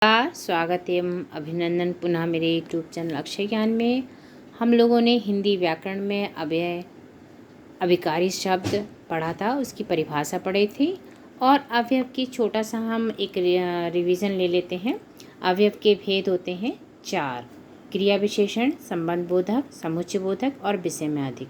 स्वागत एवं अभिनंदन पुनः मेरे यूट्यूब चैनल अक्षय ज्ञान में। हम लोगों ने हिंदी व्याकरण में अव्यय अभिकारी शब्द पढ़ा था, उसकी परिभाषा पढ़ी थी और अवयव की छोटा सा हम एक रिवीजन ले लेते हैं। अवयव के भेद होते हैं 4: क्रिया विशेषण, संबंध बोधक, समुच्चय बोधक और विषय में अधिक।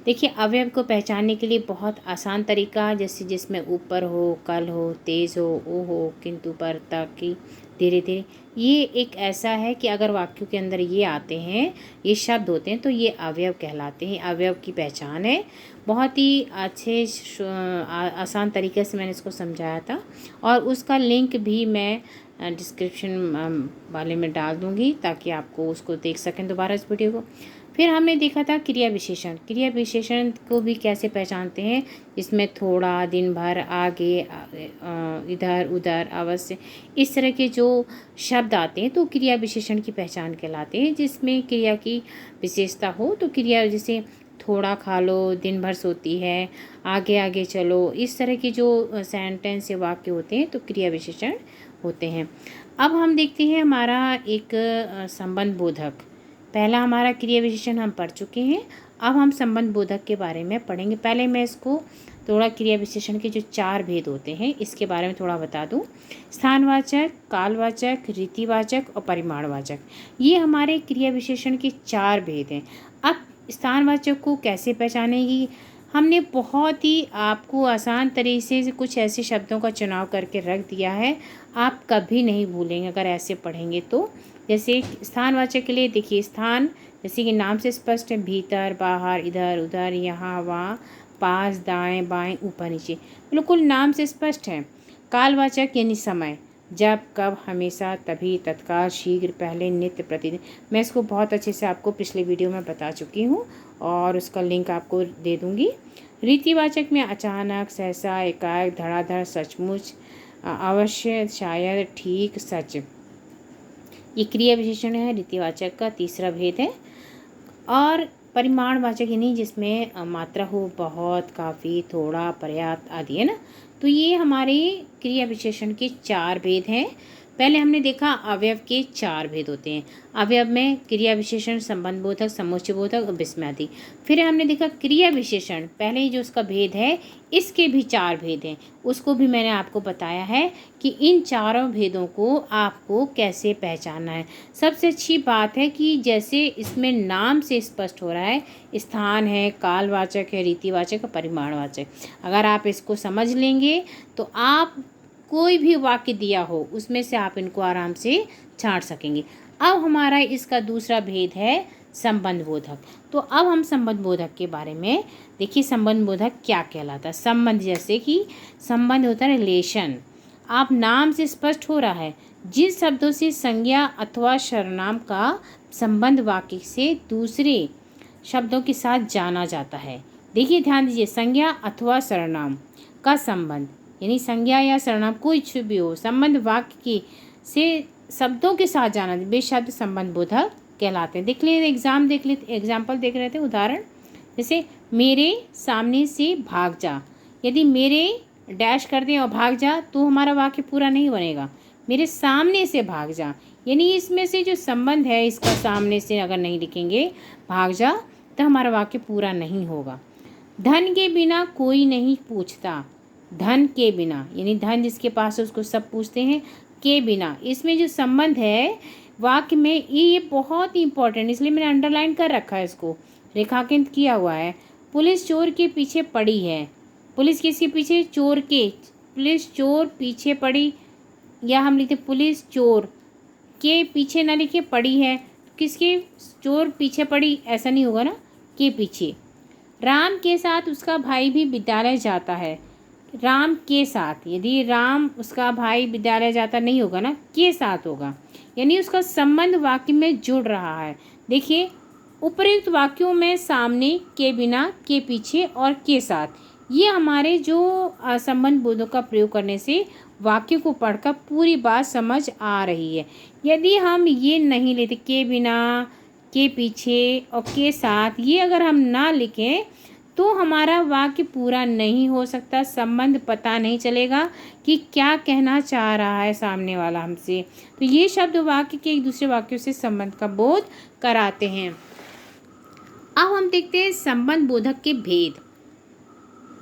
देखिए, अवयव को पहचानने के लिए बहुत आसान तरीका, जैसे जिसमें ऊपर हो, कल हो, तेज हो, ओ हो, किंतु, पर, तक, की, धीरे धीरे, ये एक ऐसा है कि अगर वाक्यों के अंदर ये आते हैं, ये शब्द होते हैं, तो ये अवयव कहलाते हैं। अवयव की पहचान है। बहुत ही अच्छे आसान तरीके से मैंने इसको समझाया था और उसका लिंक भी मैं डिस्क्रिप्शन वाले में डाल दूँगी ताकि आपको उसको देख सकें दोबारा इस वीडियो को। फिर हमने देखा था क्रिया विशेषण। क्रिया विशेषण को भी कैसे पहचानते हैं, इसमें थोड़ा, दिन भर, आगे, इधर उधर, अवश्य, इस तरह के जो शब्द आते हैं तो क्रिया विशेषण की पहचान कहलाते हैं। जिसमें क्रिया की विशेषता हो, तो क्रिया जैसे थोड़ा खा लो, दिन भर सोती है, आगे आगे चलो, इस तरह की जो सेंटेंस या वाक्य होते हैं तो क्रिया विशेषण होते हैं। अब हम देखते हैं हमारा एक संबंध बोधक। पहला हमारा क्रिया विशेषण हम पढ़ चुके हैं। अब हम संबंध बोधक के बारे में पढ़ेंगे। पहले मैं इसको थोड़ा क्रिया विशेषण के जो 4 भेद होते हैं इसके बारे में थोड़ा बता दूं। स्थानवाचक, कालवाचक, रीतिवाचक और परिमाणवाचक, ये हमारे क्रिया विशेषण के 4 भेद हैं। अब स्थानवाचक को कैसे पहचानेगी, हमने बहुत ही आपको आसान तरीके से कुछ ऐसे शब्दों का चुनाव करके रख दिया है, आप कभी नहीं भूलेंगे अगर ऐसे पढ़ेंगे तो। जैसे स्थानवाचक के लिए देखिए, स्थान जैसे कि नाम से स्पष्ट है, भीतर, बाहर, इधर उधर, यहाँ वहाँ, पास, दाएं बाएं, ऊपर नीचे, बिल्कुल नाम से स्पष्ट है। कालवाचक यानी समय, जब, कब, हमेशा, तभी, तत्काल, शीघ्र, पहले, नित्य, प्रतिदिन। मैं इसको बहुत अच्छे से आपको पिछले वीडियो में बता चुकी हूँ और उसका लिंक आपको दे दूँगी। रीतिवाचक में अचानक, सहसा, एकाएक, धड़ाधड़, सचमुच, अवश्य, शायद, ठीक, सच, ये क्रिया विशेषण है। रीतिवाचक का तीसरा भेद है। और परिमाणवाचक यानी जिसमें मात्रा हो, बहुत, काफ़ी, थोड़ा, पर्याप्त आदि, है ना। तो ये हमारे क्रिया विशेषण के 4 भेद हैं। पहले हमने देखा अवयव के 4 भेद होते हैं। अवयव में क्रिया विशेषण, संबंध बोधक, समुच्चय बोधक और विस्मयादि। फिर हमने देखा क्रिया विशेषण, पहले ही जो उसका भेद है इसके भी 4 भेद हैं, उसको भी मैंने आपको बताया है कि इन चारों भेदों को आपको कैसे पहचानना है। सबसे अच्छी बात है कि जैसे इसमें नाम से स्पष्ट हो रहा है, स्थान है, कालवाचक है, रीतिवाचक और परिमाणवाचक। अगर आप इसको समझ लेंगे तो आप कोई भी वाक्य दिया हो उसमें से आप इनको आराम से छांट सकेंगे। अब हमारा इसका दूसरा भेद है संबंध बोधक। तो अब हम संबंध बोधक के बारे में देखिए, संबंध बोधक क्या कहलाता है। संबंध जैसे कि संबंध होता है रिलेशन, आप नाम से स्पष्ट हो रहा है, जिन शब्दों से संज्ञा अथवा सर्वनाम का संबंध वाक्य से दूसरे शब्दों के साथ जाना जाता है। देखिए, ध्यान दीजिए, संज्ञा अथवा सर्वनाम का संबंध यानी संज्ञा या सर्वनाम कुछ भी हो, संबंध वाक्य की से शब्दों के साथ जाना, वे शब्द संबंध बोधक कहलाते हैं। देख लेते एग्जाम्पल देख रहे थे, उदाहरण जैसे मेरे सामने से भाग जा। यदि मेरे डैश कर दें और भाग जा तो हमारा वाक्य पूरा नहीं बनेगा। मेरे सामने से भाग जा यानी इसमें से जो संबंध है इसका सामने से अगर नहीं लिखेंगे भाग जा तो हमारा वाक्य पूरा नहीं होगा। धन के बिना कोई नहीं पूछता, धन के बिना यानी धन जिसके पास है उसको सब पूछते हैं, के बिना, इसमें जो संबंध है वाक्य में ये बहुत ही इंपॉर्टेंट, इसलिए मैंने अंडरलाइन कर रखा है, इसको रेखांकित किया हुआ है। पुलिस चोर के पीछे पड़ी है, पुलिस किसके पीछे, चोर के, पुलिस चोर पीछे पड़ी, या हम लिखते पुलिस चोर के पीछे ना लिखे, पड़ी है, किसके, चोर पीछे पड़ी, ऐसा नहीं होगा ना, के पीछे। राम के साथ उसका भाई भी विद्यालय जाता है, राम के साथ, यदि राम उसका भाई विद्यालय जाता नहीं होगा ना, के साथ होगा, यानी उसका संबंध वाक्य में जुड़ रहा है। देखिए, उपयुक्त वाक्यों में सामने, के बिना, के पीछे और के साथ, ये हमारे जो संबंध बोधों का प्रयोग करने से वाक्य को पढ़कर पूरी बात समझ आ रही है। यदि हम ये नहीं लेते, के बिना, के पीछे और के साथ, ये अगर हम ना लिखें तो हमारा वाक्य पूरा नहीं हो सकता, संबंध पता नहीं चलेगा कि क्या कहना चाह रहा है सामने वाला हमसे। तो ये शब्द वाक्य के एक दूसरे वाक्यों से संबंध का बोध कराते हैं। अब हम देखते हैं संबंध बोधक के भेद।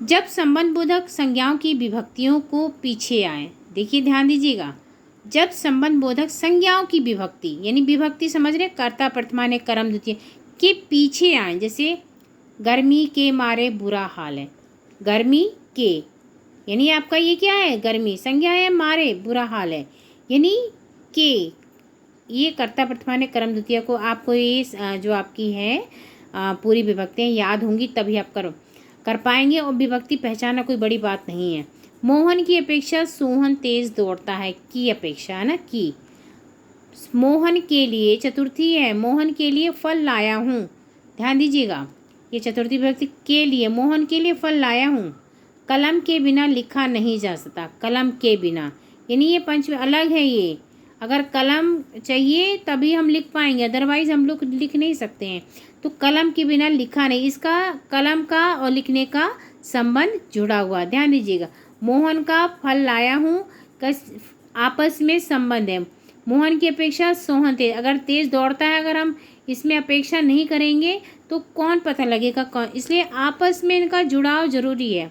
जब संबंध बोधक संज्ञाओं की विभक्तियों को पीछे आए, देखिए ध्यान दीजिएगा, जब संबंध बोधक संज्ञाओं की विभक्ति यानी विभक्ति समझ रहे, कर्ता प्रथमा कर्म द्वितीय के पीछे आए, जैसे गर्मी के मारे बुरा हाल है, गर्मी के यानी आपका ये क्या है, गर्मी संज्ञा है, मारे बुरा हाल है यानी के, ये कर्ता प्रथमा कर्म द्वितीय को आपको ये जो आपकी है पूरी विभक्तियाँ याद होंगी तभी आप कर पाएंगे, और विभक्ति पहचानना कोई बड़ी बात नहीं है। मोहन की अपेक्षा सोहन तेज दौड़ता है, की अपेक्षा है ना, की। मोहन के लिए चतुर्थी है, मोहन के लिए फल लाया हूँ, ध्यान दीजिएगा, ये चतुर्थी विभक्ति के लिए, मोहन के लिए फल लाया हूँ। कलम के बिना लिखा नहीं जा सकता, कलम के बिना यानी ये पंचमी अलग है, ये अगर कलम चाहिए तभी हम लिख पाएंगे, अदरवाइज हम लोग लिख नहीं सकते हैं। तो कलम के बिना लिखा नहीं, इसका कलम का और लिखने का संबंध जुड़ा हुआ, ध्यान दीजिएगा। मोहन का फल लाया हूँ का आपस में संबंध है। मोहन की अपेक्षा सोहन तेज, अगर तेज दौड़ता है, अगर हम इसमें अपेक्षा नहीं करेंगे तो कौन पता लगेगा कौन, इसलिए आपस में इनका जुड़ाव जरूरी है।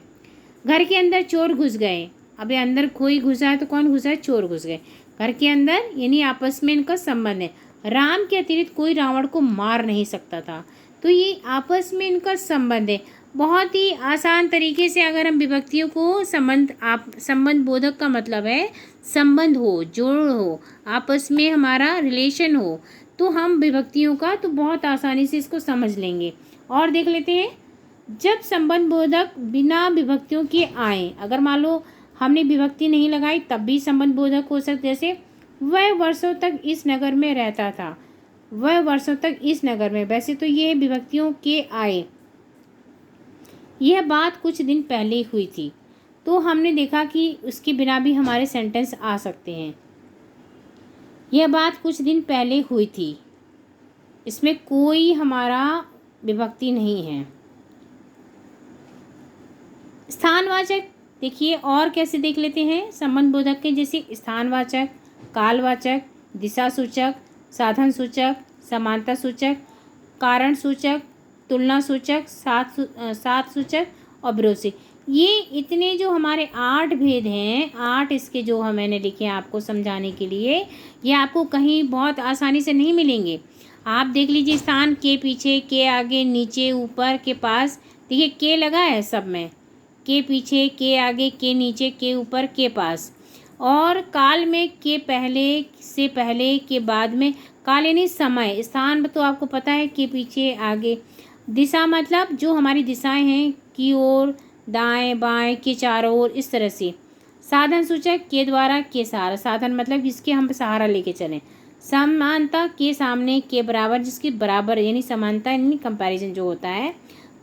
घर के अंदर चोर घुस गए, अबे अंदर कोई घुसा है तो कौन घुसा है, चोर घुस गए घर के अंदर, यानी आपस में इनका संबंध है। राम के अतिरिक्त कोई रावण को मार नहीं सकता था, तो ये आपस में इनका संबंध है। बहुत ही आसान तरीके से अगर हम विभक्तियों को संबंध बोधक का मतलब है संबंध हो, जोड़ हो, आपस में हमारा रिलेशन हो, तो हम विभक्तियों का तो बहुत आसानी से इसको समझ लेंगे। और देख लेते हैं, जब संबंध बोधक बिना विभक्तियों के आए, अगर मान लो हमने विभक्ति नहीं लगाई तब भी संबंध बोधक हो सकते, जैसे वह वर्षों तक इस नगर में रहता था, वह वर्षों तक इस नगर में, वैसे तो ये विभक्तियों के आए। यह बात कुछ दिन पहले हुई थी, तो हमने देखा कि उसके बिना भी हमारे सेंटेंस आ सकते हैं। यह बात कुछ दिन पहले हुई थी, इसमें कोई हमारा विभक्ति नहीं है। स्थानवाचक देखिए और कैसे देख लेते हैं संबंध बोधक के, जैसे स्थानवाचक, कालवाचक, दिशा सूचक, साधन सूचक, समानता सूचक, कारण सूचक, तुलना सूचक, साथ सूचक और विरोधी। ये इतने जो हमारे 8 भेद हैं, 8 इसके जो मैंने लिखे हैं आपको समझाने के लिए, ये आपको कहीं बहुत आसानी से नहीं मिलेंगे। आप देख लीजिए, स्थान के पीछे, के आगे, नीचे, ऊपर, के पास, देखिए के लगा है सब में, के पीछे, के आगे, के नीचे, के ऊपर, के पास। और काल में के पहले से पहले, के बाद में, काल यानी समय, स्थान तो आपको पता है के पीछे आगे, दिशा मतलब जो हमारी दिशाएं हैं, की ओर, दाएं बाएं, के चारों ओर, इस तरह से। साधन सूचक के द्वारा, के सहारा, साधन मतलब जिसके हम सहारा लेके चलें। समानता के सामने, के बराबर, जिसके बराबर यानी समानता यानी कंपैरिजन जो होता है।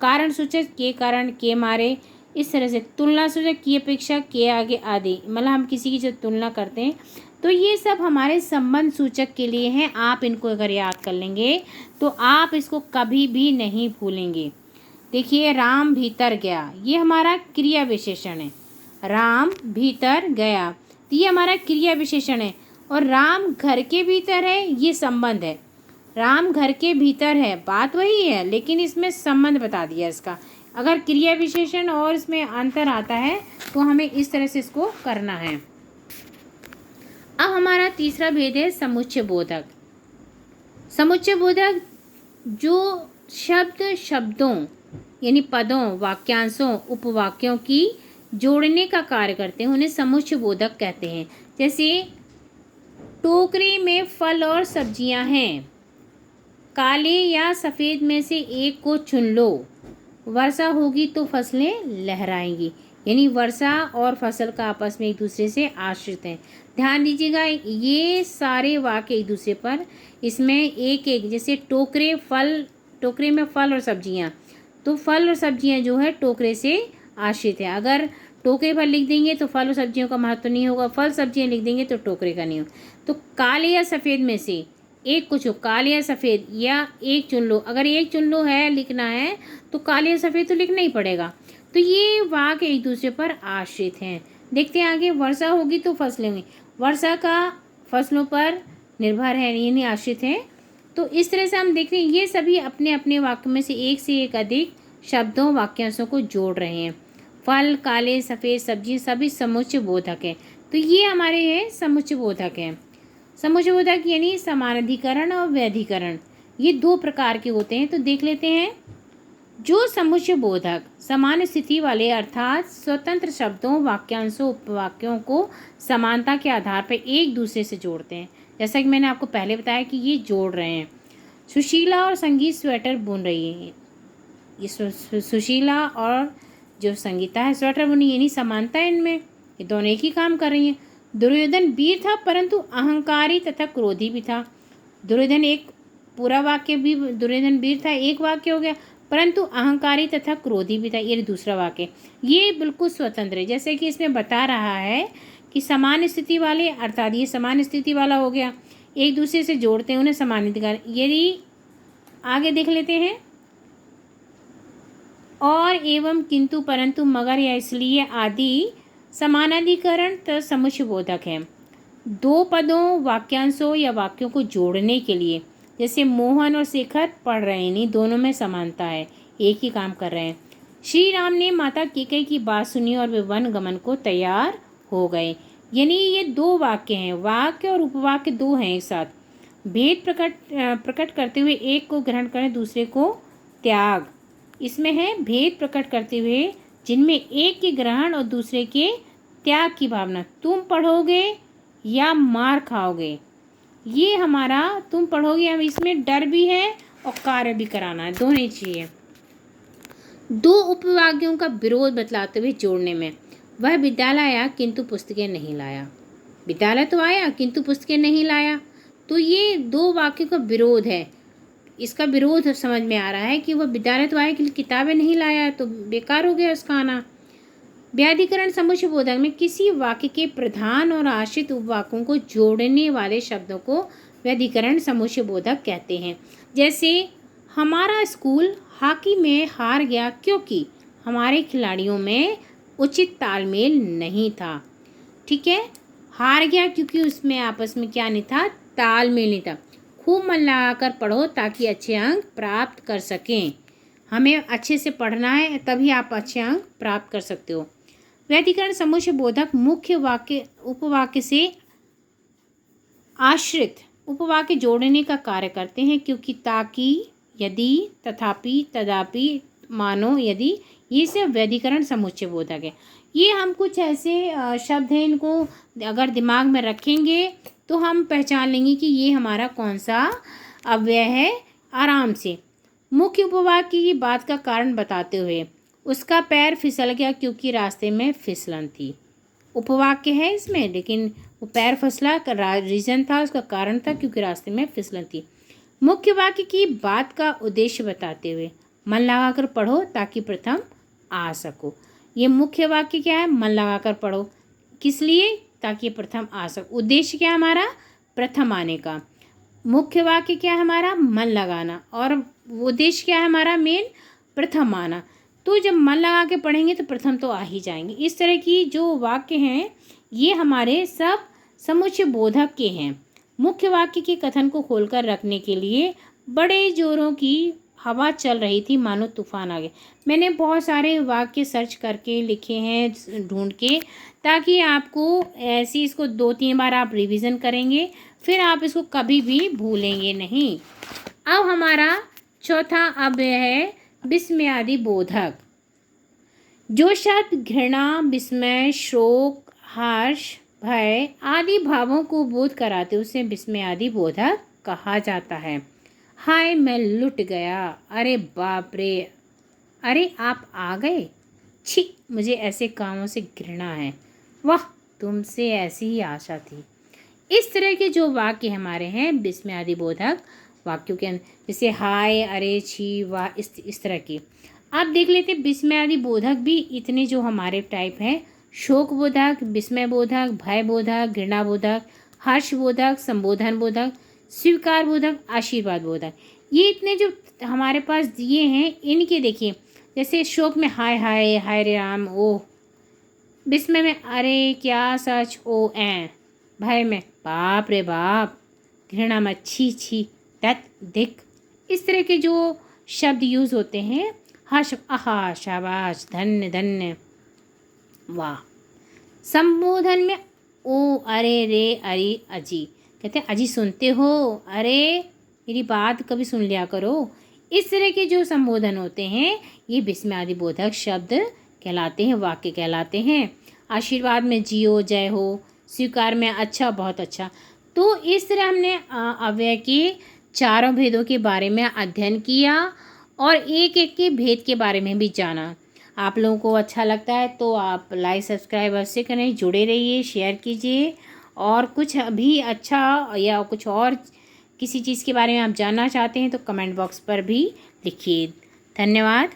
कारण सूचक के कारण, के मारे, इस तरह से। तुलना सूचक की अपेक्षा, के आगे, आदि, मतलब हम किसी की जब तुलना करते हैं, तो ये सब हमारे संबंध सूचक के लिए हैं। आप इनको अगर याद कर लेंगे तो आप इसको कभी भी नहीं भूलेंगे। देखिए, राम भीतर गया, ये हमारा क्रिया विशेषण है। राम भीतर गया, तो ये हमारा क्रिया विशेषण है। और राम घर के भीतर है, ये संबंध है। राम घर के भीतर है, बात वही है, लेकिन इसमें संबंध बता दिया इसका। अगर क्रिया विशेषण और इसमें अंतर आता है तो हमें इस तरह से इसको करना है। अब हमारा तीसरा भेद है समुच्चय बोधक। समुच्चय बोधक जो शब्दों यानी पदों, वाक्यांशों, उपवाक्यों की जोड़ने का कार्य करते हैं, उन्हें समुच्चय बोधक कहते हैं। जैसे टोकरी में फल और सब्जियां हैं, काले या सफ़ेद में से एक को चुन लो, वर्षा होगी तो फसलें लहराएंगी, यानी वर्षा और फसल का आपस में एक दूसरे से आश्रित हैं। ध्यान दीजिएगा, ये सारे वाक्य एक दूसरे पर, इसमें एक एक, जैसे टोकरे में फल और सब्जियां, तो फल और सब्जियां जो है टोकरे से आश्रित है। अगर टोकरे पर लिख देंगे तो फल और सब्जियों का महत्व नहीं होगा, फल सब्जियां लिख देंगे तो टोकरे का नहीं होगा। तो काले या सफ़ेद में से, एक को चुन, काले या सफ़ेद, या एक चुन लो। अगर एक चुन लो है लिखना है तो काले या सफ़ेद तो लिखना ही पड़ेगा। तो ये वाक्य एक दूसरे पर आश्रित हैं। देखते हैं आगे, वर्षा होगी तो फसलें होंगी। वर्षा का फसलों पर निर्भर है, यानी आश्रित है। तो इस तरह से हम देखते हैं ये सभी अपने अपने वाक्य में से एक अधिक शब्दों वाक्यांशों को जोड़ रहे हैं। फल, काले, सफ़ेद, सब्जी सभी समुच्चय बोधक है। तो ये हमारे हैं समुच्चय बोधक हैं। समुच्चय बोधक यानी समानाधिकरण और व्यधिकरण, ये दो प्रकार के होते हैं। तो देख लेते हैं। जो समुच्चय बोधक समान स्थिति वाले अर्थात स्वतंत्र शब्दों, वाक्यांशों, उपवाक्यों को समानता के आधार पर एक दूसरे से जोड़ते हैं। जैसा कि मैंने आपको पहले बताया कि ये जोड़ रहे हैं। सुशीला और संगीत स्वेटर बुन रही है। ये सुशीला और जो संगीता है स्वेटर बुनी, यानी समानता है इनमें, ये दोनों एक ही काम कर रही हैं। दुर्योधन वीर था परंतु अहंकारी तथा क्रोधी भी था। दुर्योधन एक पूरा वाक्य भी, दुर्योधन वीर था एक वाक्य हो गया, परंतु अहंकारी तथा क्रोधी भी था, ये दूसरा वाक्य। ये बिल्कुल स्वतंत्र है। जैसे कि इसमें बता रहा है कि समान स्थिति वाले, अर्थात ये समान स्थिति वाला हो गया, एक दूसरे से जोड़ते हैं उन्हें समानाधिकार। यदि आगे देख लेते हैं, और, एवं, किंतु, परंतु, मगर या इसलिए आदि समानाधिकरण तथा समुच्चय बोधक है। दो पदों, वाक्यांशों या वाक्यों को जोड़ने के लिए, जैसे मोहन और शेखर पढ़ रहे हैं, नहीं दोनों में समानता है, एक ही काम कर रहे हैं। श्री राम ने माता कैकेयी की बात सुनी और वे वन गमन को तैयार हो गए। यानी ये दो वाक्य हैं, वाक्य और उपवाक्य दो हैं एक साथ। भेद प्रकट करते हुए एक को ग्रहण करें, दूसरे को त्याग। इसमें है भेद प्रकट करते हुए जिनमें एक के ग्रहण और दूसरे के त्याग की भावना। तुम पढ़ोगे या मार खाओगे, ये हमारा तुम पढ़ोगे, हम इसमें डर भी है और कार्य भी कराना है, दोनों ही चाहिए। दो उपवाक्यों का विरोध बतलाते हुए जोड़ने में, वह विद्यालय आया किंतु पुस्तकें नहीं लाया। विद्यालय तो आया किंतु पुस्तकें नहीं लाया, तो ये दो वाक्य का विरोध है। इसका विरोध समझ में आ रहा है कि वह विद्यालय तो आया कि किताबें नहीं लाया, तो बेकार हो गया उसका आना। व्याधिकरण समुच्चय बोधक में किसी वाक्य के प्रधान और आश्रित उपवाक्यों को जोड़ने वाले शब्दों को व्याधिकरण समुच्चय बोधक कहते हैं। जैसे हमारा स्कूल हॉकी में हार गया क्योंकि हमारे खिलाड़ियों में उचित तालमेल नहीं था। ठीक है, हार गया क्योंकि उसमें आपस में क्या नहीं था, तालमेल नहीं था। खूब मन लगाकर पढ़ो ताकि अच्छे अंक प्राप्त कर सकें। हमें अच्छे से पढ़ना है, तभी आप अच्छे अंक प्राप्त कर सकते हो। व्याधिकरण समुच्चय बोधक मुख्य वाक्य उपवाक्य से आश्रित उपवाक्य जोड़ने का कार्य करते हैं, क्योंकि, ताकि, यदि, तथापि, तदापि, मानो, यदि, ये सब व्याधिकरण समुच्चय बोधक है। ये हम कुछ ऐसे शब्द हैं, इनको अगर दिमाग में रखेंगे तो हम पहचान लेंगे कि ये हमारा कौन सा अव्यय है आराम से। मुख्य उपवाक्य की बात का कारण बताते हुए, उसका पैर फिसल गया क्योंकि रास्ते में फिसलन थी। उपवाक्य है इसमें, लेकिन वो पैर फिसला का रीज़न था, उसका कारण था क्योंकि रास्ते में फिसलन थी। मुख्य वाक्य की बात का उद्देश्य बताते हुए, मन लगाकर पढ़ो ताकि प्रथम आ सको। ये मुख्य वाक्य क्या है, मन लगाकर पढ़ो, किस लिए, ताकि प्रथम आ सको। उद्देश्य क्या हमारा, प्रथम आने का। मुख्य वाक्य क्या है हमारा, मन लगाना, और उद्देश्य क्या है हमारा मेन, प्रथम आना। तो जब मन लगा के पढ़ेंगे तो प्रथम तो आ ही जाएंगे। इस तरह की जो वाक्य हैं ये हमारे सब समुच्चय बोधक के हैं। मुख्य वाक्य के कथन को खोलकर रखने के लिए बड़े जोरों की हवा चल रही थी, मानो तूफान आ गया। मैंने बहुत सारे वाक्य सर्च करके लिखे हैं ढूंढ के, ताकि आपको ऐसी इसको 2-3 बार आप रिवीजन करेंगे, फिर आप इसको कभी भी भूलेंगे नहीं। अब हमारा चौथा अव्यय है विस्मयादि बोधक। जो शब्द घृणा, विस्मय, शोक, हर्ष, भय आदि भावों को बोध कराते उसे विस्मयादि बोधक कहा जाता है। हाय मैं लुट गया, अरे बाप रे, अरे आप आ गए, छी मुझे ऐसे कामों से घृणा है, वाह तुमसे ऐसी ही आशा थी। इस तरह के जो वाक्य हमारे हैं विस्मयादि बोधक वाक्यों के अंदर, जैसे हाय, अरे, छी, वाह, इस तरह की। आप देख लेते विस्मयादि बोधक भी इतने जो हमारे टाइप हैं, शोक बोधक, विस्मय बोधक, भय बोधक, घृणा बोधक, हर्ष बोधक, संबोधन बोधक, स्वीकार बोधक, आशीर्वाद बोधक। ये इतने जो हमारे पास दिए हैं इनके देखिए, जैसे शोक में हाय हाय हाय रे राम ओह, विस्मय में अरे क्या सच ओ ऐ, भय में बाप रे बाप, घृणा में छी छी तत् दिक। इस तरह के जो शब्द यूज़ होते हैं, हर्ष आहा शाबाश धन्य धन्य वाह। संबोधन में ओ अरे रे अरे अजी, कहते हैं अजी सुनते हो, अरे मेरी बात कभी सुन लिया करो। इस तरह के जो संबोधन होते हैं ये विस्मयादि बोधक शब्द कहलाते हैं, वाक्य कहलाते हैं। आशीर्वाद में जियो जय हो, स्वीकार में अच्छा बहुत अच्छा। तो इस तरह हमने अव्यय के चारों भेदों के बारे में अध्ययन किया और एक एक के भेद के बारे में भी जाना। आप लोगों को अच्छा लगता है तो आप लाइक सब्सक्राइब अवश्य करें, जुड़े रहिए, शेयर कीजिए। और कुछ भी अच्छा या कुछ और किसी चीज़ के बारे में आप जानना चाहते हैं तो कमेंट बॉक्स पर भी लिखिए। धन्यवाद।